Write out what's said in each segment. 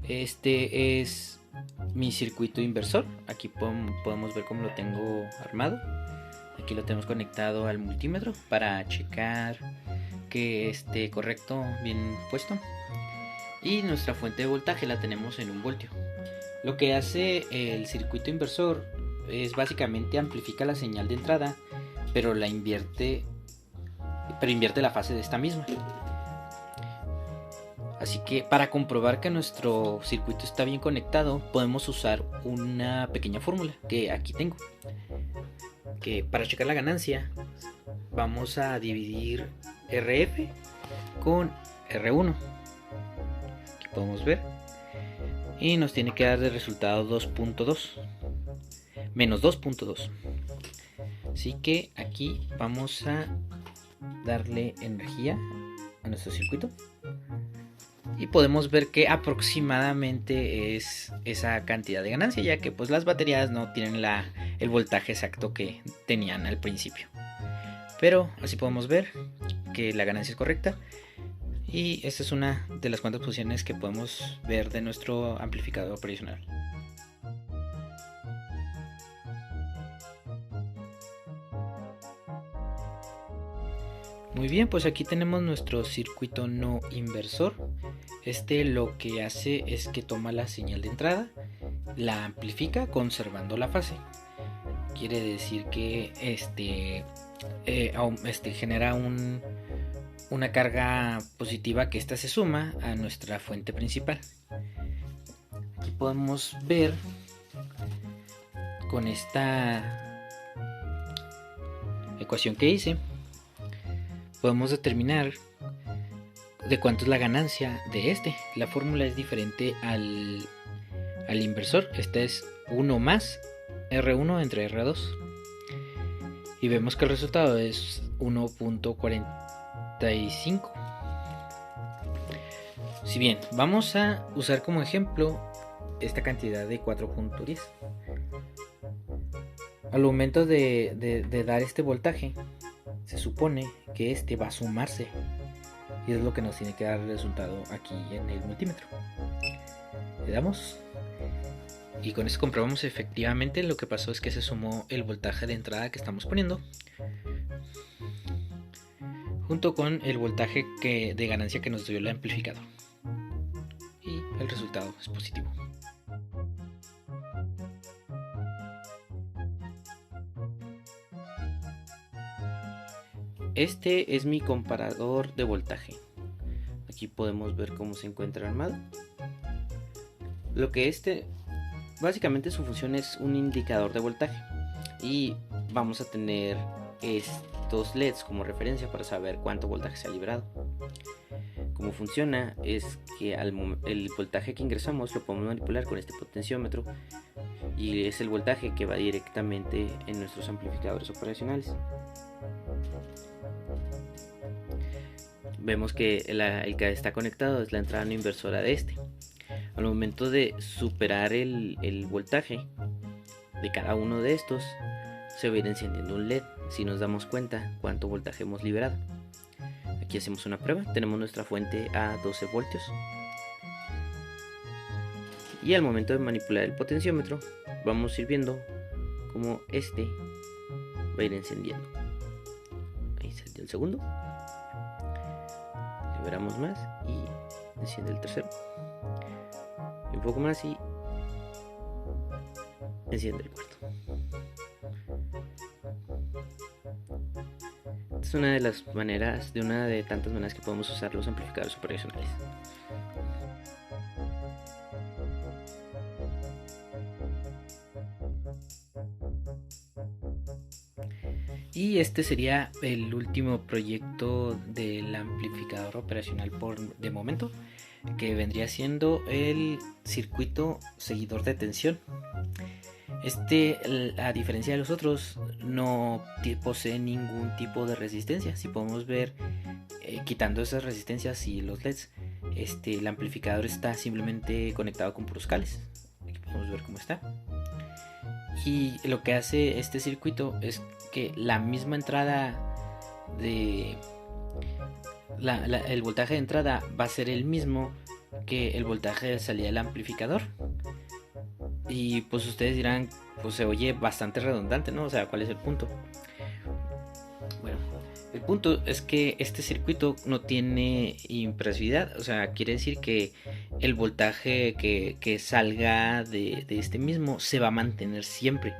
Este es mi circuito inversor. Aquí podemos ver cómo lo tengo armado. Aquí lo tenemos conectado al multímetro para checar que esté correcto, bien puesto. Y nuestra fuente de voltaje la tenemos en 1 voltio. Lo que hace el circuito inversor es básicamente amplifica la señal de entrada, pero invierte la fase de esta misma. Así que para comprobar que nuestro circuito está bien conectado, podemos usar una pequeña fórmula que aquí tengo. Que para checar la ganancia vamos a dividir RF con R1. Aquí podemos ver. Y nos tiene que dar de resultado 2.2. Menos 2.2. Así que aquí vamos a darle energía a nuestro circuito. Y podemos ver que aproximadamente es esa cantidad de ganancia, ya que pues las baterías no tienen el voltaje exacto que tenían al principio. Pero así podemos ver que la ganancia es correcta. Y esta es una de las cuantas posiciones que podemos ver de nuestro amplificador operacional. Muy bien, pues aquí tenemos nuestro circuito no inversor. Este lo que hace es que toma la señal de entrada, la amplifica conservando la fase. Quiere decir que genera una carga positiva que esta se suma a nuestra fuente principal. Aquí podemos ver con esta ecuación que hice, podemos determinar de cuánto es la ganancia de este. La fórmula es diferente al inversor. Esta es 1 más R1 entre R2. Y vemos que el resultado es 1.45. Si bien vamos a usar como ejemplo esta cantidad de 4.10. Al momento de dar este voltaje, se supone que este va a sumarse. Y es lo que nos tiene que dar el resultado aquí en el multímetro. Le damos. Y con eso comprobamos efectivamente lo que pasó es que se sumó el voltaje de entrada que estamos poniendo junto con el voltaje de ganancia que nos dio el amplificador. Y el resultado es positivo. Este es mi comparador de voltaje. Aquí podemos ver cómo se encuentra armado. Lo que básicamente su función es un indicador de voltaje. Y vamos a tener estos LEDs como referencia para saber cuánto voltaje se ha liberado. Cómo funciona es que el voltaje que ingresamos lo podemos manipular con este potenciómetro. Y es el voltaje que va directamente en nuestros amplificadores operacionales. Vemos que el que está conectado es la entrada no inversora de este. Al momento de superar el voltaje de cada uno de estos, se va a ir encendiendo un LED si nos damos cuenta cuánto voltaje hemos liberado. Aquí hacemos una prueba. Tenemos nuestra fuente a 12 voltios. Y al momento de manipular el potenciómetro, vamos a ir viendo cómo este va a ir encendiendo. Ahí encendió el segundo. Liberamos más y enciende el tercero. Y un poco más y enciende el cuarto. Esta es una de tantas maneras que podemos usar los amplificadores operacionales. Y este sería el último proyecto del amplificador operacional de momento, que vendría siendo el circuito seguidor de tensión. A diferencia de los otros, no posee ningún tipo de resistencia. Si podemos ver, quitando esas resistencias y los LEDs, el amplificador está simplemente conectado con puros cables. podemos ver cómo está. Y lo que hace este circuito es que la misma entrada de el voltaje de entrada va a ser el mismo que el voltaje de salida del amplificador. Y pues ustedes dirán, pues se oye bastante redundante, ¿no? O sea, ¿cuál es el punto? Bueno, el punto es que este circuito no tiene impresividad, o sea, quiere decir que el voltaje que salga de este mismo se va a mantener siempre,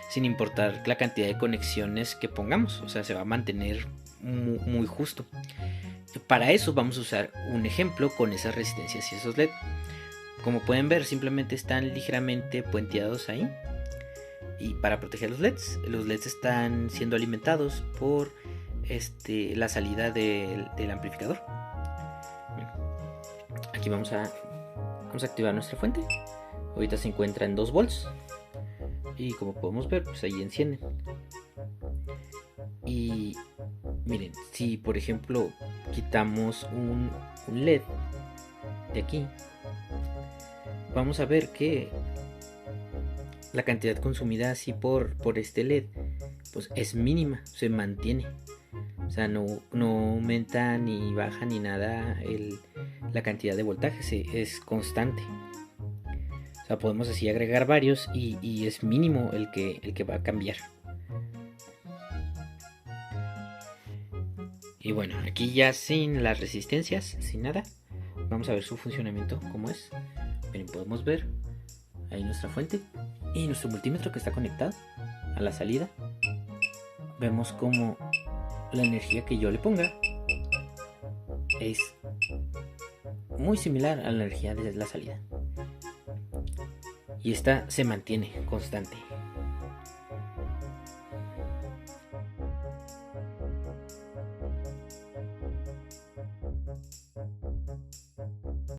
sin importar la cantidad de conexiones que pongamos, o sea, se va a mantener muy justo. Para eso vamos a usar un ejemplo con esas resistencias y esos LED. Como pueden ver, simplemente están ligeramente puenteados ahí. Y para proteger los LEDs están siendo alimentados por la salida del amplificador. Bien. Aquí vamos a activar nuestra fuente. Ahorita se encuentra en 2 volts. Y como podemos ver, pues ahí encienden. Y miren, si por ejemplo quitamos un LED de aquí, vamos a ver que la cantidad consumida así por este LED pues es mínima, se mantiene. O sea, no aumenta ni baja ni nada la cantidad de voltaje, es constante. O sea, podemos así agregar varios y es mínimo el que va a cambiar. Y bueno, aquí ya sin las resistencias, sin nada, vamos a ver su funcionamiento, cómo es. Miren, podemos ver ahí nuestra fuente y nuestro multímetro que está conectado a la salida. Vemos como la energía que yo le ponga es muy similar a la energía de la salida. Y esta se mantiene constante.